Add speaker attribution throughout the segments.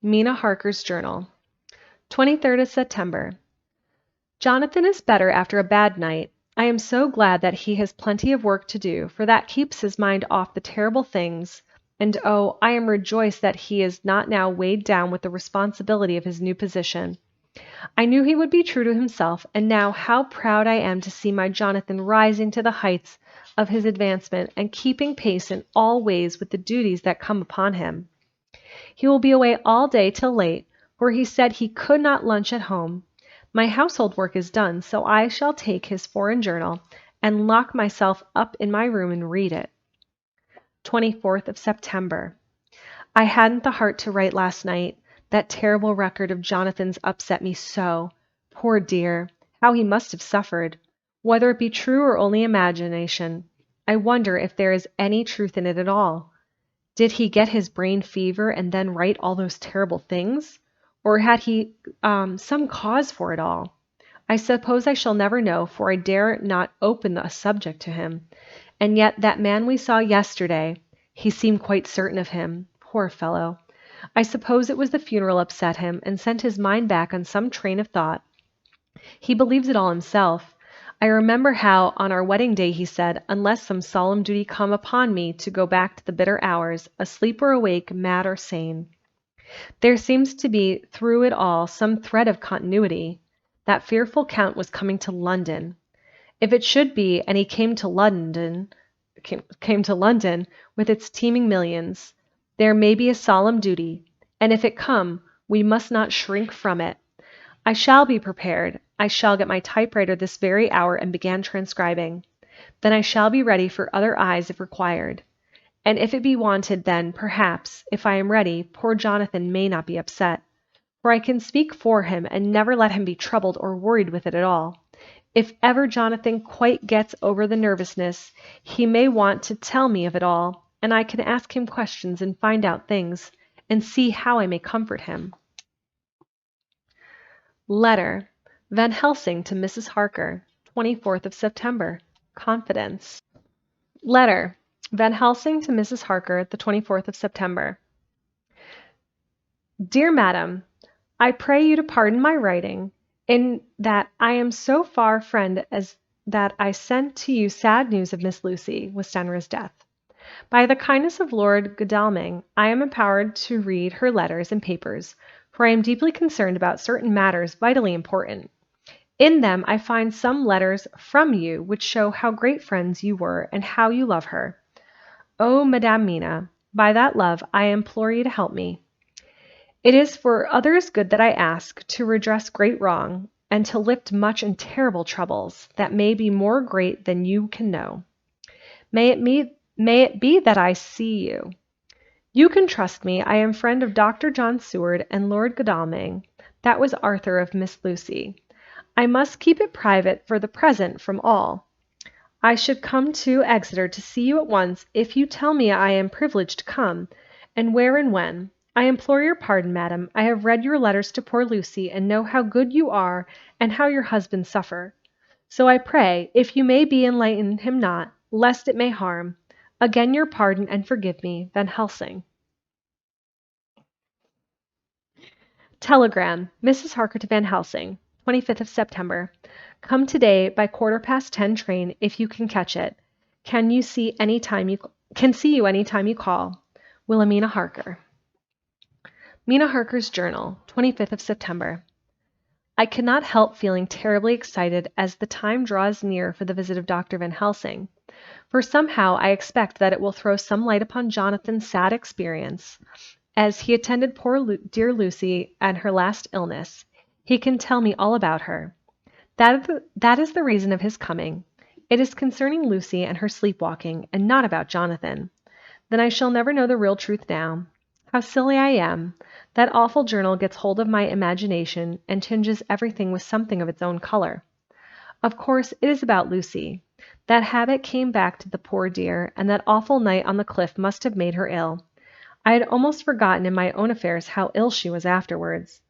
Speaker 1: Mina Harker's Journal, 23rd of September. Jonathan is better after a bad night. I am so glad that he has plenty of work to do, for that keeps his mind off the terrible things, and oh, I am rejoiced that he is not now weighed down with the responsibility of his new position. I knew he would be true to himself, and now how proud I am to see my Jonathan rising to the heights of his advancement and keeping pace in all ways with the duties that come upon him. He will be away all day till late, for he said he could not lunch at home. My household work is done, so I shall take his foreign journal and lock myself up in my room and read it. 24th of September. I hadn't the heart to write last night. That terrible record of Jonathan's upset me so. Poor dear, how he must have suffered. Whether it be true or only imagination, I wonder if there is any truth in it at all. Did he get his brain fever and then write all those terrible things? Or had he some cause for it all? I suppose I shall never know, for I dare not open the subject to him. And yet that man we saw yesterday, he seemed quite certain of him. Poor fellow. I suppose it was the funeral upset him and sent his mind back on some train of thought. He believes it all himself. I remember how on our wedding day he said, unless some solemn duty come upon me to go back to the bitter hours, asleep or awake, mad or sane. There seems to be through it all some thread of continuity. That fearful Count was coming to London. If it should be, and he came to London with its teeming millions, there may be a solemn duty, and if it come, we must not shrink from it. I shall be prepared. I shall get my typewriter this very hour and begin transcribing. Then I shall be ready for other eyes if required. And if it be wanted, then, perhaps, if I am ready, poor Jonathan may not be upset. For I can speak for him and never let him be troubled or worried with it at all. If ever Jonathan quite gets over the nervousness, he may want to tell me of it all, and I can ask him questions and find out things, and see how I may comfort him. Letter. Van Helsing to Mrs. Harker, 24th of September. Confidence. Letter. Van Helsing to Mrs. Harker, the 24th of September. Dear Madam, I pray you to pardon my writing, in that I am so far friend as that I sent to you sad news of Miss Lucy, Westenra's death. By the kindness of Lord Godalming, I am empowered to read her letters and papers, for I am deeply concerned about certain matters vitally important. In them I find some letters from you which show how great friends you were and how you love her. Oh, Madame Mina, by that love I implore you to help me. It is for others' good that I ask, to redress great wrong, and to lift much and terrible troubles, that may be more great than you can know. May it be that I see you. You can trust me. I am friend of Dr. John Seward and Lord Godalming. That was Arthur of Miss Lucy. I must keep it private for the present from all. I should come to Exeter to see you at once if you tell me I am privileged to come, and where and when. I implore your pardon, madam. I have read your letters to poor Lucy, and know how good you are and how your husband suffer. So I pray, if you may be enlighten him not, lest it may harm. Again your pardon and forgive me, Van Helsing. Telegram, Mrs. Harker to Van Helsing, 25th of September. Come today by 10:15 train if you can catch it. Can see you any time you call. Wilhelmina Harker. Mina Harker's Journal, 25th of September. I cannot help feeling terribly excited as the time draws near for the visit of Dr. Van Helsing, for somehow I expect that it will throw some light upon Jonathan's sad experience. As he attended poor dear Lucy at her last illness, he can tell me all about her. That is the reason of his coming. It is concerning Lucy and her sleepwalking, and not about Jonathan. Then I shall never know the real truth now. How silly I am! That awful journal gets hold of my imagination and tinges everything with something of its own color. Of course, it is about Lucy. That habit came back to the poor dear, and that awful night on the cliff must have made her ill. I had almost forgotten in my own affairs how ill she was afterwards.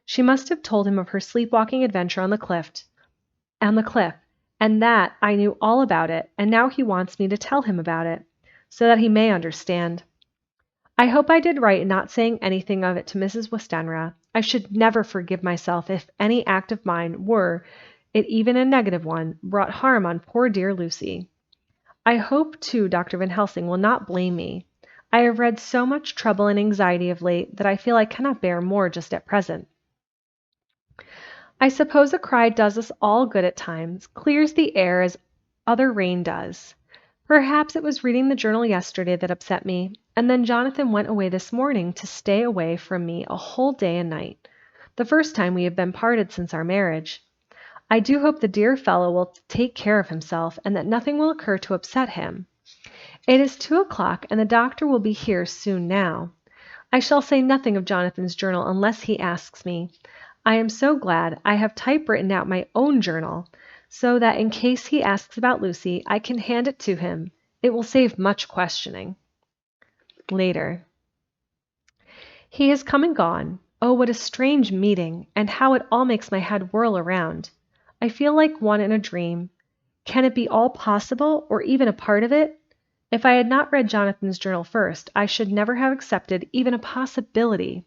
Speaker 1: She must have told him of her sleepwalking adventure on the cliff, and that I knew all about it, and now he wants me to tell him about it, so that he may understand. I hope I did right in not saying anything of it to Mrs. Westenra. I should never forgive myself if any act of mine, were it even a negative one, brought harm on poor dear Lucy. I hope, too, Dr. Van Helsing will not blame me. I have read so much trouble and anxiety of late that I feel I cannot bear more just at present. I suppose a cry does us all good at times, clears the air as other rain does. Perhaps it was reading the journal yesterday that upset me, and then Jonathan went away this morning to stay away from me a whole day and night, the first time we have been parted since our marriage. I do hope the dear fellow will take care of himself, and that nothing will occur to upset him. It is 2 o'clock, and the doctor will be here soon now. I shall say nothing of Jonathan's journal unless he asks me. I am so glad I have typewritten out my own journal, so that in case he asks about Lucy, I can hand it to him. It will save much questioning. Later. He has come and gone. Oh, what a strange meeting, and how it all makes my head whirl around. I feel like one in a dream. Can it be all possible, or even a part of it? If I had not read Jonathan's journal first, I should never have accepted even a possibility.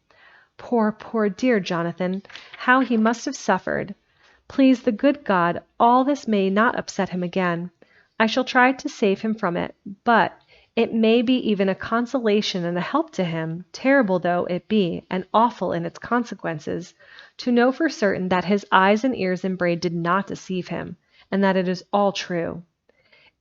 Speaker 1: Poor, poor dear Jonathan, how he must have suffered. Please the good God, all this may not upset him again. I shall try to save him from it, but it may be even a consolation and a help to him, terrible though it be, and awful in its consequences, to know for certain that his eyes and ears and brain did not deceive him, and that it is all true.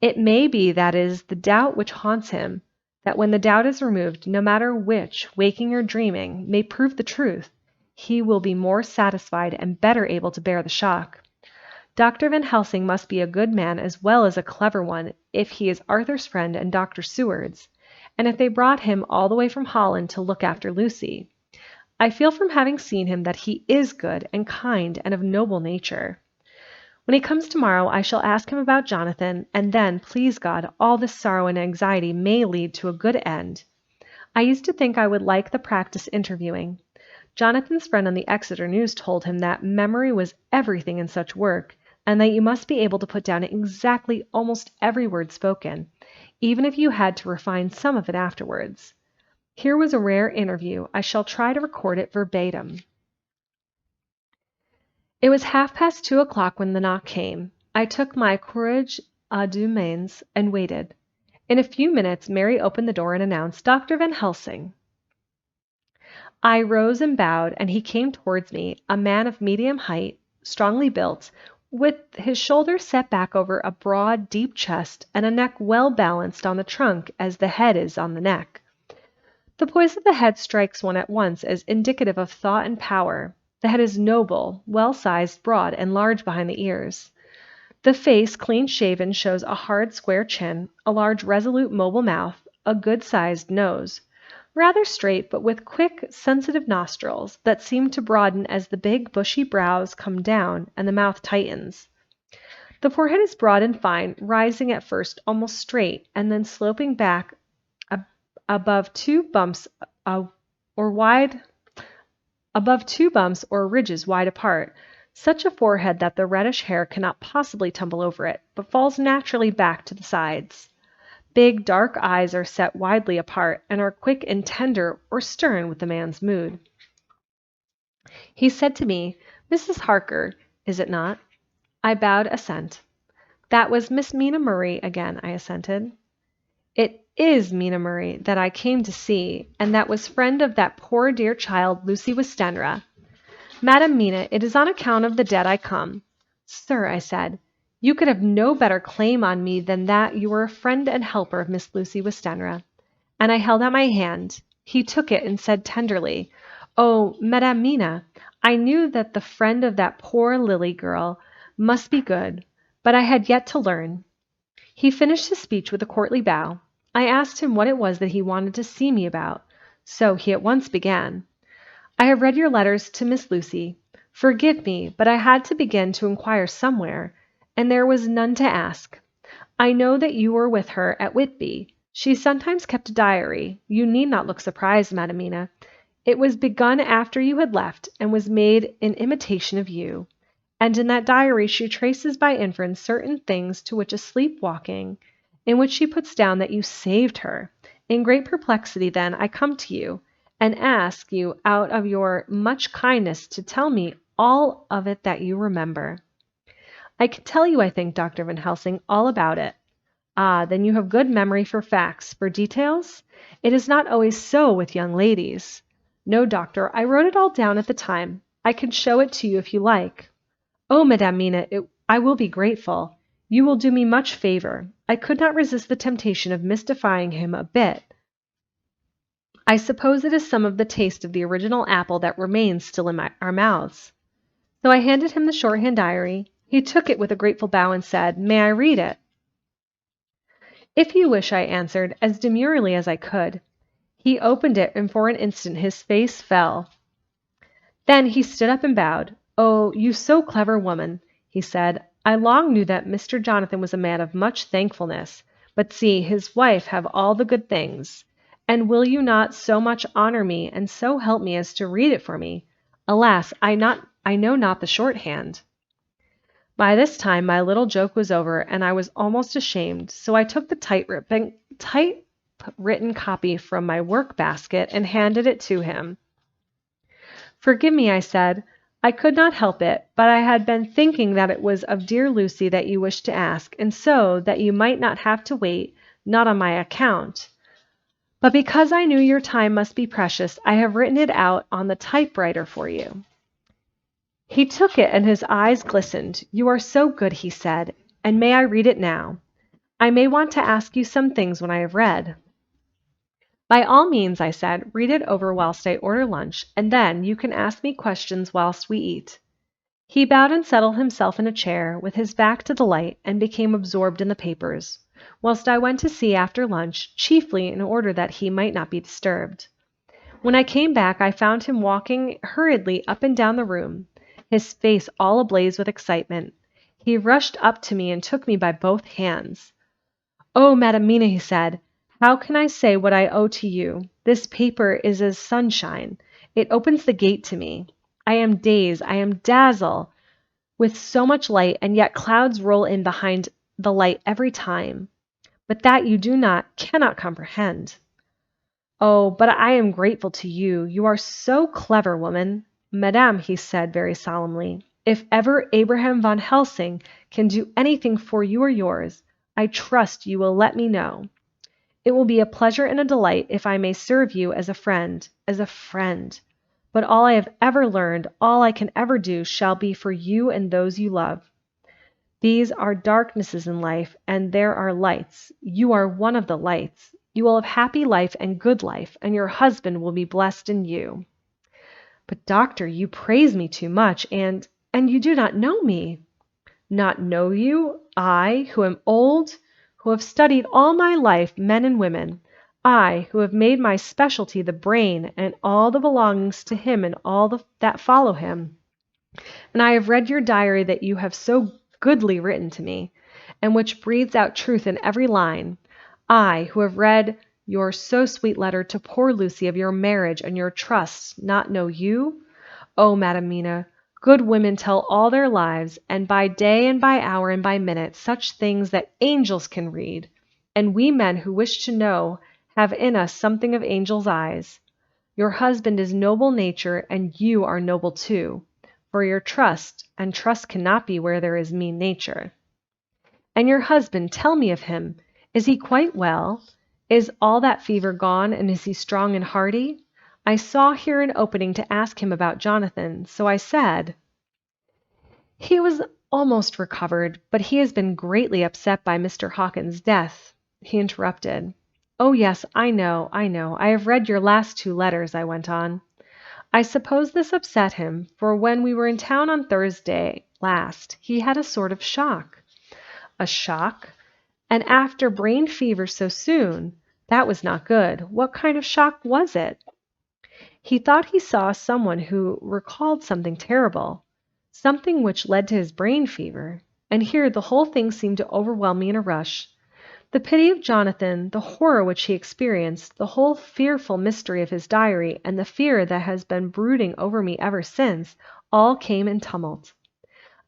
Speaker 1: It may be that is the doubt which haunts him, that when the doubt is removed, no matter which, waking or dreaming, may prove the truth, he will be more satisfied and better able to bear the shock. Dr. Van Helsing must be a good man as well as a clever one if he is Arthur's friend and Dr. Seward's, and if they brought him all the way from Holland to look after Lucy. I feel from having seen him that he is good and kind and of noble nature. When he comes tomorrow, I shall ask him about Jonathan, and then, please God, all this sorrow and anxiety may lead to a good end. I used to think I would like the practice interviewing. Jonathan's friend on the Exeter News told him that memory was everything in such work, and that you must be able to put down exactly almost every word spoken, even if you had to refine some of it afterwards. Here was a rare interview. I shall try to record it verbatim. It was 2:30 when the knock came. I took my courage à deux mains and waited. In a few minutes Mary opened the door and announced Dr. Van Helsing. I rose and bowed, and he came towards me, a man of medium height, strongly built, with his shoulders set back over a broad, deep chest, and a neck well balanced on the trunk as the head is on the neck. The poise of the head strikes one at once as indicative of thought and power. The head is noble, well-sized, broad, and large behind the ears. The face, clean-shaven, shows a hard, square chin, a large, resolute, mobile mouth, a good-sized nose. Rather straight, but with quick, sensitive nostrils that seem to broaden as the big, bushy brows come down and the mouth tightens. The forehead is broad and fine, rising at first almost straight, and then sloping back above two bumps or ridges wide apart, such a forehead that the reddish hair cannot possibly tumble over it, but falls naturally back to the sides. Big, dark eyes are set widely apart, and are quick and tender or stern with the man's mood. He said to me, "Mrs. Harker, is it not?" I bowed assent. "That was Miss Mina Murray again," I assented. "It is Mina Murray that I came to see, and that was friend of that poor dear child, Lucy Westenra. Madam Mina, it is on account of the debt I come." "Sir," I said, "you could have no better claim on me than that you were a friend and helper of Miss Lucy Westenra." And I held out my hand. He took it and said tenderly, "Oh, Madam Mina, I knew that the friend of that poor Lily girl must be good, but I had yet to learn." He finished his speech with a courtly bow. I asked him what it was that he wanted to see me about. So he at once began. "I have read your letters to Miss Lucy. Forgive me, but I had to begin to inquire somewhere, and there was none to ask. I know that you were with her at Whitby. She sometimes kept a diary. You need not look surprised, Madam Mina. It was begun after you had left, and was made in imitation of you. And in that diary she traces by inference certain things to which a sleepwalking, in which she puts down that you saved her, In great perplexity, then, I come to you, and ask you out of your much kindness to tell me all of it that you remember. I can tell you, I think, Dr. Van Helsing, all about it. Ah, then you have good memory for facts, for details? It is not always so with young ladies. No, doctor, I wrote it all down at the time. I can show it to you if you like. Oh, Madame Mina, I will be grateful. You will do me much favor. I could not resist the temptation of mystifying him a bit. I suppose it is some of the taste of the original apple that remains still in our mouths. So I handed him the shorthand diary. He took it with a grateful bow and said, "May I read it?" "If you wish," I answered, as demurely as I could. He opened it, and for an instant his face fell. Then he stood up and bowed. "Oh, you so clever woman," he said. "I long knew that Mr. Jonathan was a man of much thankfulness. But see, his wife have all the good things. And will you not so much honor me and so help me as to read it for me? Alas, I know not the shorthand." By this time my little joke was over, and I was almost ashamed, so I took the typewritten copy from my work basket and handed it to him. "Forgive me," I said. "I could not help it, but I had been thinking that it was of dear Lucy that you wished to ask, and so, that you might not have to wait, not on my account, but because I knew your time must be precious, I have written it out on the typewriter for you." He took it, and his eyes glistened. "You are so good," he said, "and may I read it now? I may want to ask you some things when I have read." "By all means," I said. "Read it over whilst I order lunch, and then you can ask me questions whilst we eat." He bowed and settled himself in a chair, with his back to the light, and became absorbed in the papers, whilst I went to see after lunch, chiefly in order that he might not be disturbed. When I came back, I found him walking hurriedly up and down the room, his face all ablaze with excitement. He rushed up to me and took me by both hands. "Oh, Madam Mina," he said, "how can I say what I owe to you? This paper is as sunshine. It opens the gate to me. I am dazed, I am dazzled with so much light, and yet clouds roll in behind the light every time. But that you cannot comprehend. Oh, but I am grateful to you. You are so clever, woman. Madame," he said very solemnly, "if ever Abraham Van Helsing can do anything for you or yours, I trust you will let me know. It will be a pleasure and a delight if I may serve you as a friend, as a friend. But all I have ever learned, all I can ever do, shall be for you and those you love. These are darknesses in life, and there are lights. You are one of the lights. You will have happy life and good life, and your husband will be blessed in you." "But, doctor, you praise me too much, and you do not know me." "Not know you? I, who am old, who have studied all my life men and women, I, who have made my specialty the brain and all the belongings to him and that follow him. And I have read your diary that you have so goodly written to me, and which breathes out truth in every line. I, who have read your so sweet letter to poor Lucy of your marriage and your trust, not know you? Oh, Madam Mina, good women tell all their lives, and by day and by hour and by minute, such things that angels can read, and we men who wish to know have in us something of angels' eyes. Your husband is noble nature, and you are noble too, for your trust, and trust cannot be where there is mean nature. And your husband, tell me of him. Is he quite well? Is all that fever gone, and is he strong and hearty? I saw here an opening to ask him about Jonathan, so I said—" "He was almost recovered, but he has been greatly upset by Mr. Hawkins's death," he interrupted. "Oh, yes, I know. I have read your last 2 letters," I went on. "I suppose this upset him, for when we were in town on Thursday last, he had a sort of shock." "A shock? And after brain fever so soon? That was not good. What kind of shock was it?" "He thought he saw someone who recalled something terrible, something which led to his brain fever." And here the whole thing seemed to overwhelm me in a rush. The pity of Jonathan, the horror which he experienced, the whole fearful mystery of his diary, and the fear that has been brooding over me ever since, all came in tumult.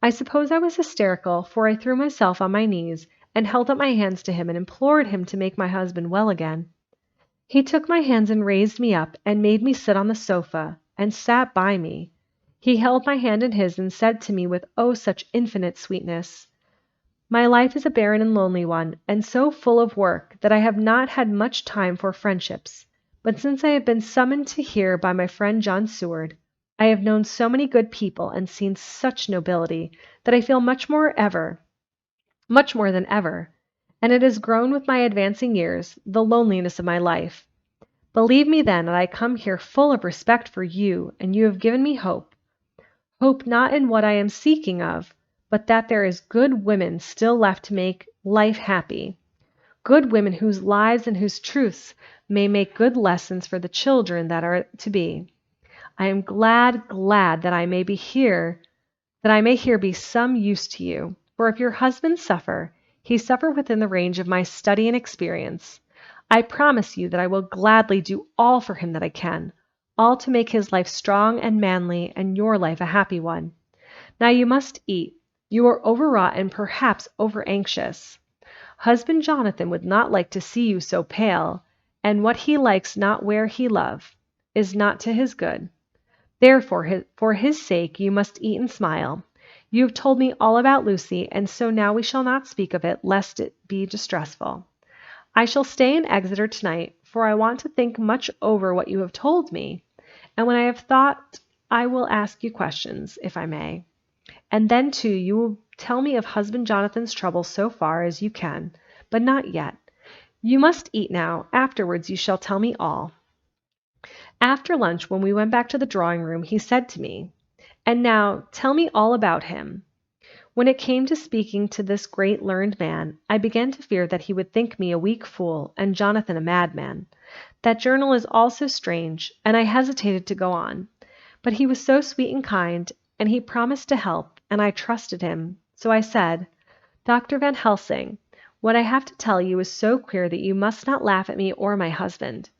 Speaker 1: I suppose I was hysterical, for I threw myself on my knees, and held up my hands to him and implored him to make my husband well again. He took my hands and raised me up and made me sit on the sofa and sat by me. He held my hand in his and said to me with oh such infinite sweetness, "My life is a barren and lonely one, and so full of work that I have not had much time for friendships. But since I have been summoned to here by my friend John Seward, I have known so many good people and seen such nobility that I feel much more than ever, and it has grown with my advancing years, the loneliness of my life. Believe me then that I come here full of respect for you, and you have given me hope. Hope not in what I am seeking of, but that there is good women still left to make life happy. Good women whose lives and whose truths may make good lessons for the children that are to be. I am glad that I may here be some use to you. For if your husband suffer, he suffer within the range of my study and experience. I promise you that I will gladly do all for him that I can, all to make his life strong and manly and your life a happy one. Now you must eat. You are overwrought and perhaps over-anxious. Husband Jonathan would not like to see you so pale, and what he likes not where he love is not to his good. Therefore, for his sake, you must eat and smile. You have told me all about Lucy, and so now we shall not speak of it, lest it be distressful. I shall stay in Exeter tonight, for I want to think much over what you have told me, and when I have thought, I will ask you questions, if I may. And then, too, you will tell me of husband Jonathan's trouble so far as you can, but not yet. You must eat now. Afterwards you shall tell me all. After lunch, when we went back to the drawing-room, he said to me, "And now tell me all about him." When it came to speaking to this great learned man, I began to fear that he would think me a weak fool and Jonathan a madman. That journal is all so strange, and I hesitated to go on. But he was so sweet and kind, and he promised to help, and I trusted him. So I said, "Dr. Van Helsing, what I have to tell you is so queer that you must not laugh at me or my husband.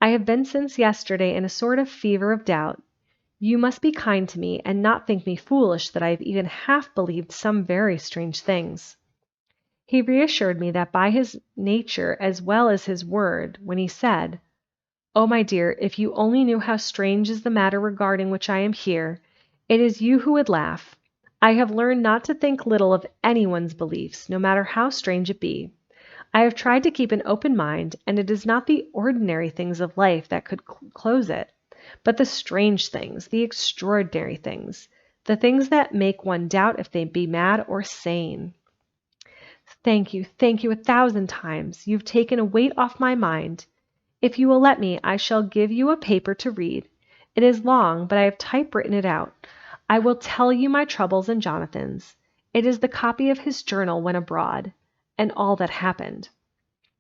Speaker 1: I have been since yesterday in a sort of fever of doubt. You must be kind to me and not think me foolish that I have even half believed some very strange things." He reassured me that by his nature as well as his word, when he said, "Oh, my dear, if you only knew how strange is the matter regarding which I am here, it is you who would laugh. I have learned not to think little of anyone's beliefs, no matter how strange it be. I have tried to keep an open mind, and it is not the ordinary things of life that could close it, but the strange things, the extraordinary things, the things that make one doubt if they be mad or sane." Thank you 1,000 times. You've taken a weight off my mind. If you will let me, I shall give you a paper to read. It is long, but I have typewritten it out. I will tell you my troubles and Jonathan's. It is the copy of his journal when abroad, and all that happened.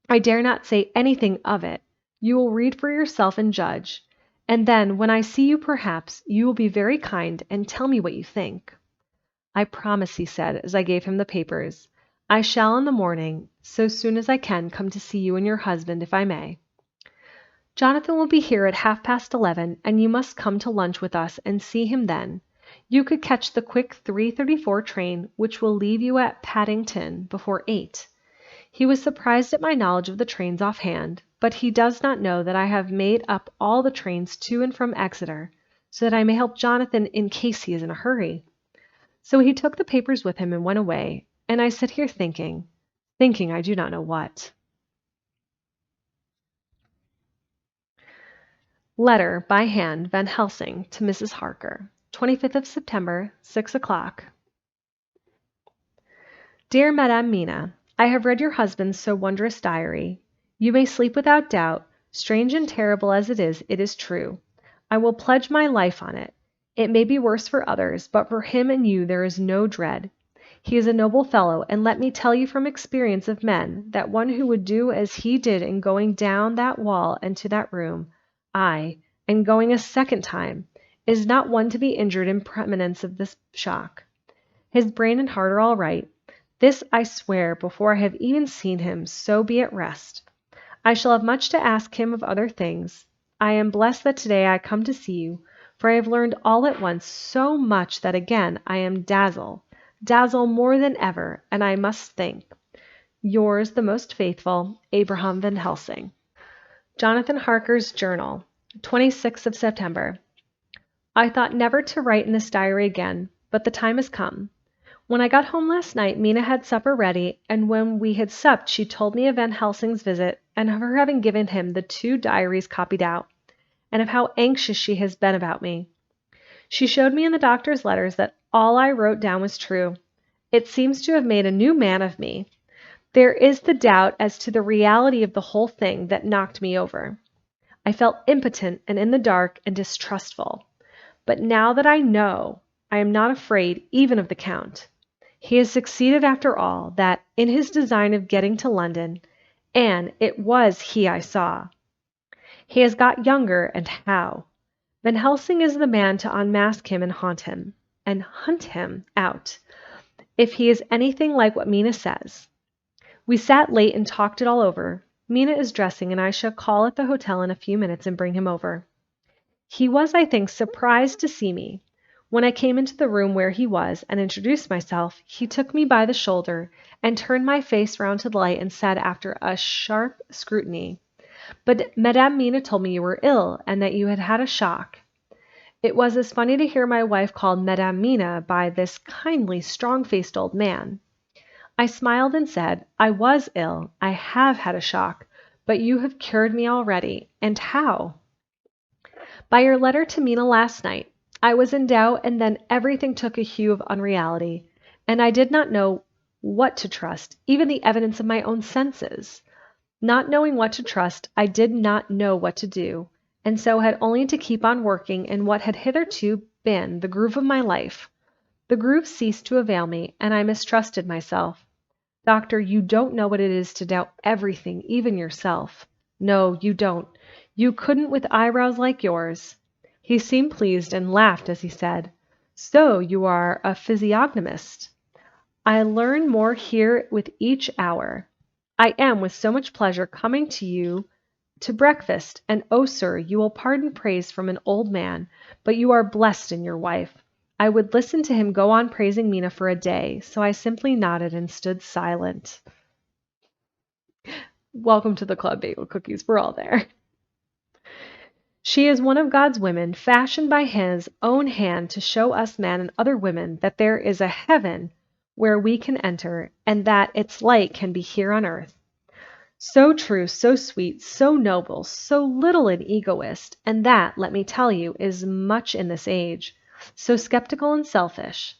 Speaker 1: I dare not say anything of it. You will read for yourself and judge. And then, when I see you perhaps, you will be very kind and tell me what you think. "I promise," he said, as I gave him the papers. "I shall in the morning, so soon as I can, come to see you and your husband, if I may. Jonathan will be here at 11:30, and you must come to lunch with us and see him then. You could catch the quick 3:34 train, which will leave you at Paddington before 8. He was surprised at my knowledge of the trains offhand, but he does not know that I have made up all the trains to and from Exeter, so that I may help Jonathan in case he is in a hurry." So he took the papers with him and went away, and I sit here thinking I do not know what. Letter by hand Van Helsing to Mrs. Harker, 25th of September, 6 o'clock. Dear Madame Mina, I have read your husband's so wondrous diary. You may sleep without doubt. Strange and terrible as it is true. I will pledge my life on it. It may be worse for others, but for him and you there is no dread. He is a noble fellow, and let me tell you from experience of men that one who would do as he did in going down that wall and to that room, ay, and going a second time, is not one to be injured in preeminence of this shock. His brain and heart are all right. This I swear before I have even seen him, so be at rest. I shall have much to ask him of other things. I am blessed that today I come to see you, for I have learned all at once so much that again I am dazzled more than ever, and I must think. Yours, the most faithful, Abraham Van Helsing. Jonathan Harker's Journal, 26th of September. I thought never to write in this diary again, but the time has come. When I got home last night, Mina had supper ready, and when we had supped, she told me of Van Helsing's visit and of her having given him the 2 diaries copied out, and of how anxious she has been about me. She showed me in the doctor's letters that all I wrote down was true. It seems to have made a new man of me. There is the doubt as to the reality of the whole thing that knocked me over. I felt impotent and in the dark and distrustful. But now that I know, I am not afraid even of the Count. He has succeeded after all, that in his design of getting to London, and it was he I saw. He has got younger, and how. Van Helsing is the man to unmask him and hunt him out, if he is anything like what Mina says. We sat late and talked it all over. Mina is dressing, and I shall call at the hotel in a few minutes and bring him over. He was, I think, surprised to see me. When I came into the room where he was and introduced myself, he took me by the shoulder and turned my face round to the light and said after a sharp scrutiny, "But Madame Mina told me you were ill and that you had had a shock." It was as funny to hear my wife called Madame Mina by this kindly, strong-faced old man. I smiled and said, "I was ill, I have had a shock, but you have cured me already. And how?" "By your letter to Mina last night. I was in doubt, and then everything took a hue of unreality, and I did not know what to trust, even the evidence of my own senses. Not knowing what to trust, I did not know what to do, and so had only to keep on working in what had hitherto been the groove of my life. The groove ceased to avail me, and I mistrusted myself. Doctor, you don't know what it is to doubt everything, even yourself. No, you don't. You couldn't with eyebrows like yours." He seemed pleased and laughed as he said, "So you are a physiognomist. I learn more here with each hour. I am with so much pleasure coming to you to breakfast, and oh, sir, you will pardon praise from an old man, but you are blessed in your wife." I would listen to him go on praising Mina for a day, so I simply nodded and stood silent. Welcome to the club, bagel cookies. We're all there. She is one of God's women, fashioned by his own hand to show us men and other women that there is a heaven where we can enter, and that its like can be here on earth. So true, so sweet, so noble, so little an egoist, and that, let me tell you, is much in this age. So skeptical and selfish.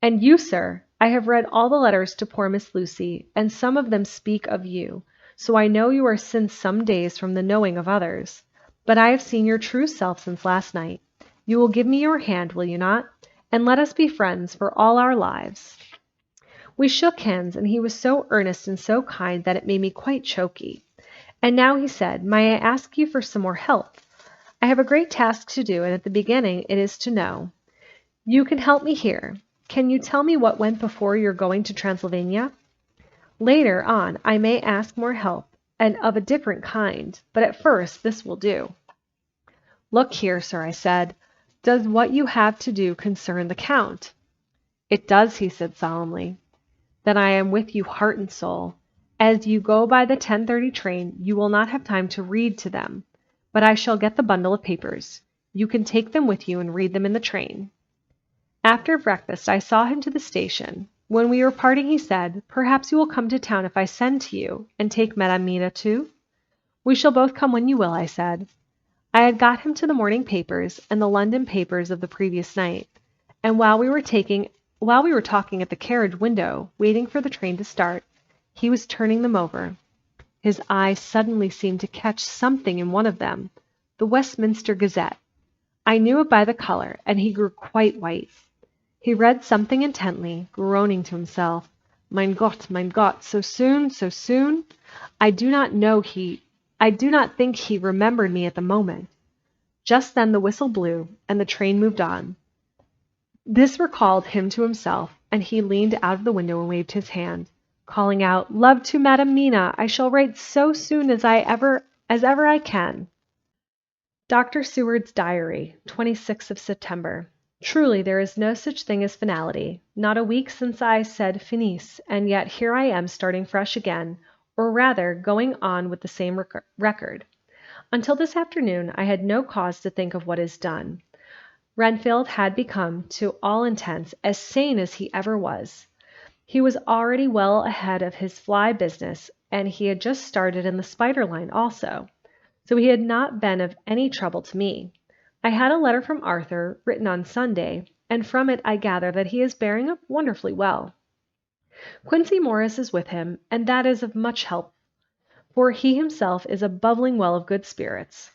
Speaker 1: And you, sir, I have read all the letters to poor Miss Lucy, and some of them speak of you, so I know you are since some days from the knowing of others. But I have seen your true self since last night. You will give me your hand, will you not? And let us be friends for all our lives. We shook hands, and he was so earnest and so kind that it made me quite choky. And now he said, "May I ask you for some more help? I have a great task to do, and at the beginning it is to know. You can help me here. Can you tell me what went before your going to Transylvania? Later on I may ask more help, and of a different kind, but at first this will do." "Look here, sir," I said, "does what you have to do concern the Count?" "It does," he said solemnly. "Then I am with you heart and soul. As you go by the 10:30 train, you will not have time to read to them, but I shall get the bundle of papers. You can take them with you and read them in the train." After breakfast I saw him to the station. When we were parting he said, "Perhaps you will come to town if I send to you, and take Madame Mina too?" "We shall both come when you will," I said. I had got him to the morning papers and the London papers of the previous night, and while we were talking at the carriage window, waiting for the train to start, he was turning them over. His eye suddenly seemed to catch something in one of them, the Westminster Gazette. I knew it by the color, and he grew quite white. He read something intently, groaning to himself, mein Gott, so soon, so soon? I do not think he remembered me at the moment. Just then the whistle blew, and the train moved on. This recalled him to himself, and he leaned out of the window and waved his hand, calling out, "Love to Madame Mina. I shall write so soon as ever I can." Dr. Seward's Diary, 26th of September. Truly there is no such thing as finality. Not a week since I said finis, and yet here I am starting fresh again, or rather going on with the same record. Until this afternoon, I had no cause to think of what is done. Renfield had become, to all intents, as sane as he ever was. He was already well ahead of his fly business, and he had just started in the spider line also, so he had not been of any trouble to me. I had a letter from Arthur, written on Sunday, and from it I gather that he is bearing up wonderfully well. Quincy Morris is with him, and that is of much help, for he himself is a bubbling well of good spirits.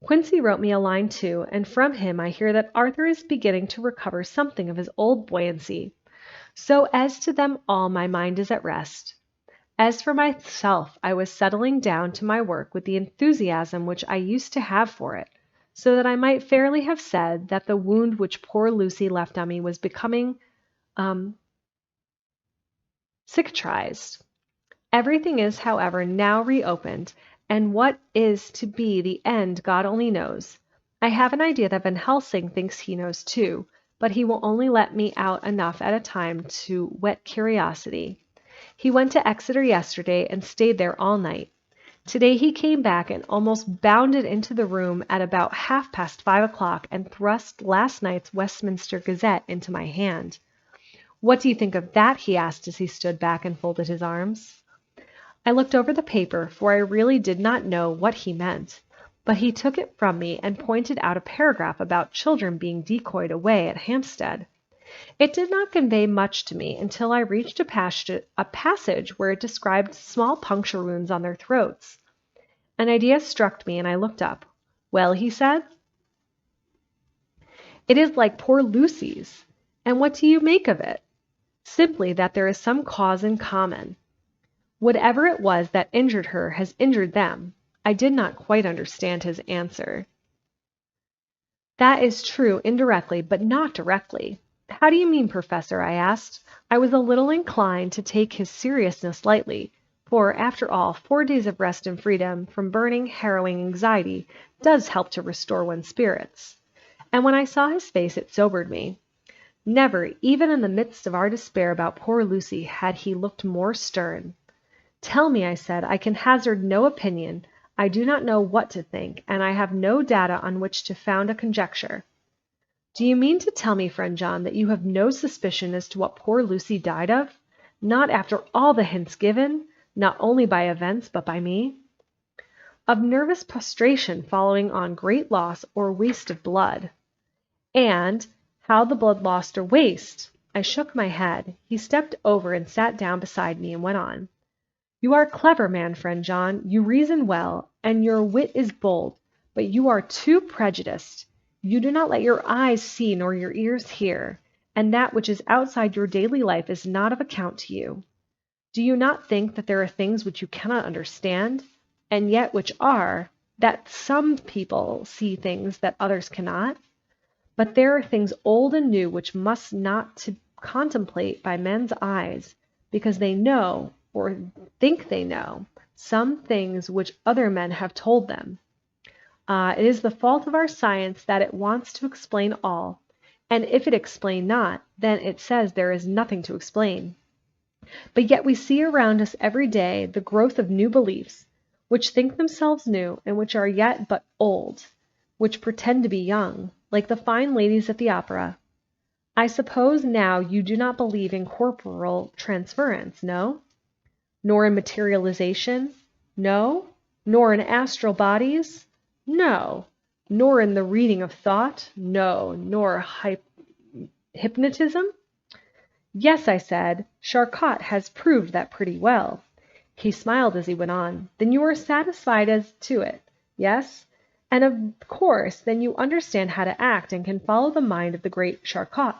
Speaker 1: Quincy wrote me a line too, and from him I hear that Arthur is beginning to recover something of his old buoyancy. So as to them all my mind is at rest. As for myself, I was settling down to my work with the enthusiasm which I used to have for it, so that I might fairly have said that the wound which poor Lucy left on me was becoming cicatrized. Everything is, however, now reopened, and what is to be the end God only knows. I have an idea that Van Helsing thinks he knows too, but he will only let me out enough at a time to whet curiosity. He went to Exeter yesterday and stayed there all night. Today he came back and almost bounded into the room at about 5:30 and thrust last night's Westminster Gazette into my hand. What do you think of that? He asked as he stood back and folded his arms. I looked over the paper, for I really did not know what he meant, but he took it from me and pointed out a paragraph about children being decoyed away at Hampstead. It did not convey much to me until I reached a passage where it described small puncture wounds on their throats. An idea struck me, and I looked up. Well, he said, it is like poor Lucy's. And what do you make of it? Simply that there is some cause in common. Whatever it was that injured her has injured them. I did not quite understand his answer. That is true indirectly, but not directly. How do you mean, Professor? I asked. I was a little inclined to take his seriousness lightly, for, after all, 4 days of rest and freedom from burning, harrowing anxiety does help to restore one's spirits. And when I saw his face, it sobered me. Never, even in the midst of our despair about poor Lucy, had he looked more stern. Tell me, I said. I can hazard no opinion. I do not know what to think, and I have no data on which to found a conjecture. Do you mean to tell me, friend John, that you have no suspicion as to what poor Lucy died of? Not after all the hints given, not only by events, but by me? Of nervous prostration following on great loss or waste of blood. And how the blood lost or waste? I shook my head. He stepped over and sat down beside me and went on. You are a clever man, friend John. You reason well, and your wit is bold, but you are too prejudiced. You do not let your eyes see nor your ears hear, and that which is outside your daily life is not of account to you. Do you not think that there are things which you cannot understand, and yet which are, that some people see things that others cannot? But there are things old and new which must not to contemplate by men's eyes, because they know, or think they know, some things which other men have told them. It is the fault of our science that it wants to explain all, and if it explain not, then it says there is nothing to explain. But yet we see around us every day the growth of new beliefs, which think themselves new, and which are yet but old, which pretend to be young, like the fine ladies at the opera. I suppose now you do not believe in corporal transference, no? Nor in materialization? No? Nor in astral bodies? No. Nor in the reading of thought? No. Nor hypnotism? Yes, I said. Charcot has proved that pretty well. He smiled as he went on. Then you are satisfied as to it? Yes? And of course, then you understand how to act and can follow the mind of the great Charcot.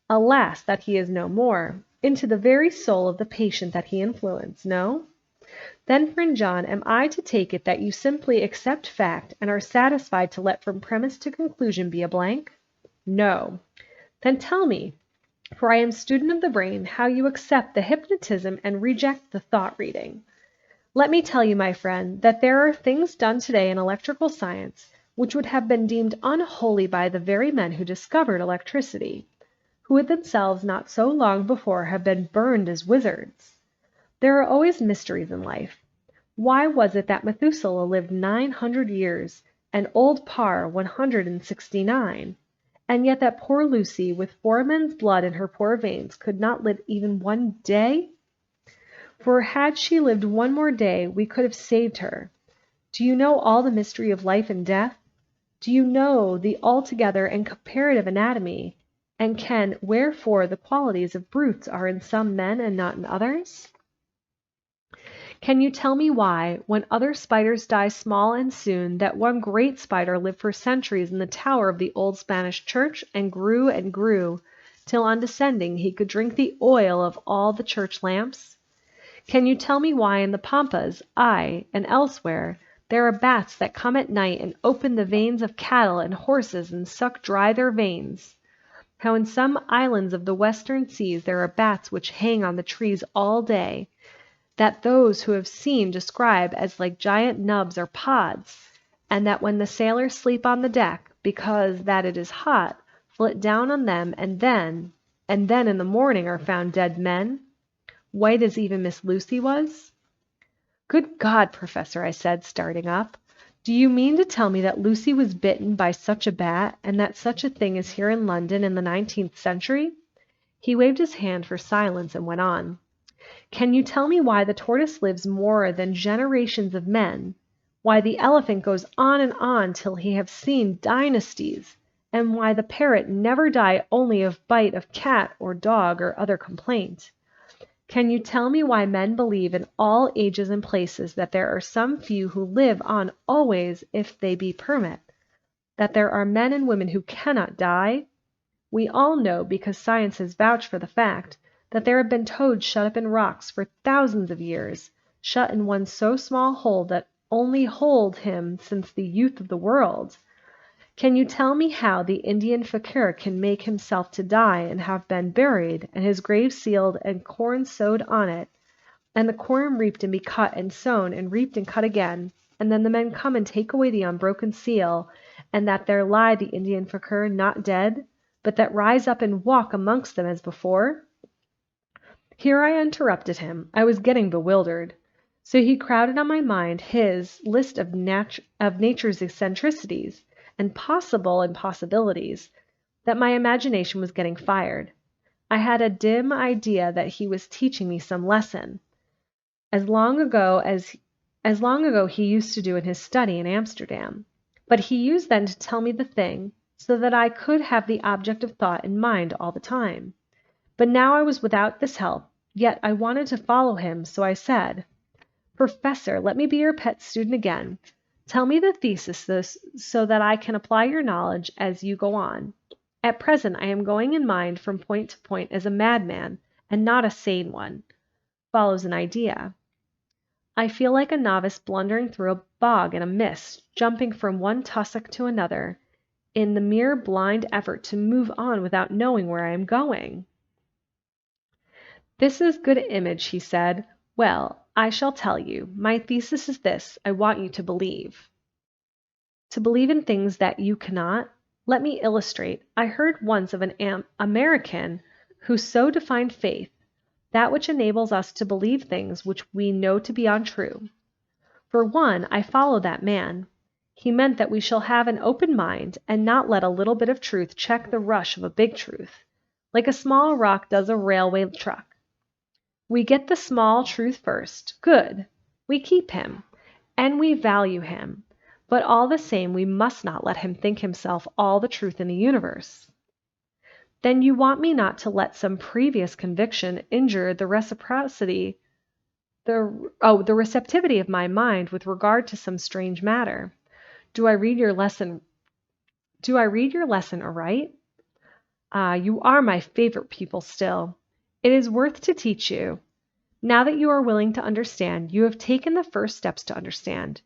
Speaker 1: Alas, that he is no more. Into the very soul of the patient that he influenced, no? Then, friend John, am I to take it that you simply accept fact and are satisfied to let from premise to conclusion be a blank? No. Then tell me, for I am student of the brain, how you accept the hypnotism and reject the thought reading. Let me tell you, my friend, that there are things done today in electrical science which would have been deemed unholy by the very men who discovered electricity, who would themselves not so long before have been burned as wizards. There are always mysteries in life. Why was it that Methuselah lived 900 years and old Parr 169, and yet that poor Lucy, with 4 men's blood in her poor veins, could not live even one day? For had she lived one more day, we could have saved her. Do you know all the mystery of life and death? Do you know the altogether and comparative anatomy, and can wherefore the qualities of brutes are in some men and not in others? Can you tell me why, when other spiders die small and soon, that one great spider lived for centuries in the tower of the old Spanish church, and grew, till on descending he could drink the oil of all the church lamps? Can you tell me why in the Pampas, and elsewhere, there are bats that come at night and open the veins of cattle and horses and suck dry their veins? How in some islands of the western seas there are bats which hang on the trees all day, that those who have seen describe as like giant nubs or pods, and that when the sailors sleep on the deck, because that it is hot, flit down on them, and then in the morning are found dead men, white as even Miss Lucy was? Good God, Professor, I said, starting up. Do you mean to tell me that Lucy was bitten by such a bat, and that such a thing is here in London in the 19th century? He waved his hand for silence and went on. Can you tell me why the tortoise lives more than generations of men, why the elephant goes on till he have seen dynasties, and why the parrot never die only of bite of cat or dog or other complaint? Can you tell me why men believe in all ages and places that there are some few who live on always if they be permit, that there are men and women who cannot die? We all know, because science has vouched for the fact, that there have been toads shut up in rocks for thousands of years, shut in one so small hole that only hold him since the youth of the world. Can you tell me how the Indian fakir can make himself to die and have been buried, and his grave sealed and corn sowed on it, and the corn reaped and be cut and sown and reaped and cut again, and then the men come and take away the unbroken seal, and that there lie the Indian fakir not dead, but that rise up and walk amongst them as before? Here I interrupted him. I was getting bewildered. So he crowded on my mind his list of nature's eccentricities and possible impossibilities, that my imagination was getting fired. I had a dim idea that he was teaching me some lesson, as long ago he used to do in his study in Amsterdam. But he used then to tell me the thing, so that I could have the object of thought in mind all the time. But now I was without this help, yet I wanted to follow him, so I said, Professor, let me be your pet student again. Tell me the thesis so that I can apply your knowledge as you go on. At present I am going in mind from point to point as a madman, and not a sane one. Follows an idea. I feel like a novice blundering through a bog in a mist, jumping from one tussock to another, in the mere blind effort to move on without knowing where I am going. This is good image, he said. Well, I shall tell you. My thesis is this. I want you to believe. To believe in things that you cannot? Let me illustrate. I heard once of an American who so defined faith, that which enables us to believe things which we know to be untrue. For one, I follow that man. He meant that we shall have an open mind, and not let a little bit of truth check the rush of a big truth, like a small rock does a railway truck. We get the small truth first. Good. We keep him, and we value him. But all the same, we must not let him think himself all the truth in the universe. Then you want me not to let some previous conviction injure the receptivity of my mind with regard to some strange matter. Do I read your lesson aright? You are my favorite pupil still. It is worth to teach you. Now that you are willing to understand, you have taken the first steps to understand.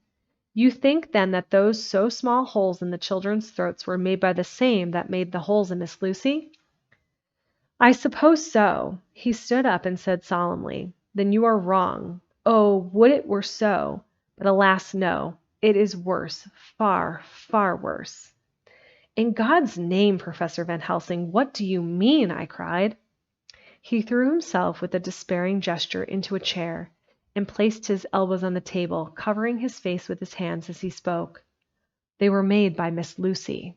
Speaker 1: You think then that those so small holes in the children's throats were made by the same that made the holes in Miss Lucy? I suppose so. He stood up and said solemnly, Then you are wrong. Oh, would it were so! But alas, no. It is worse, far, far worse. In God's name, Professor Van Helsing, what do you mean? I cried. He threw himself with a despairing gesture into a chair. and placed his elbows on the table, covering his face with his hands as he spoke. They were made by Miss Lucy.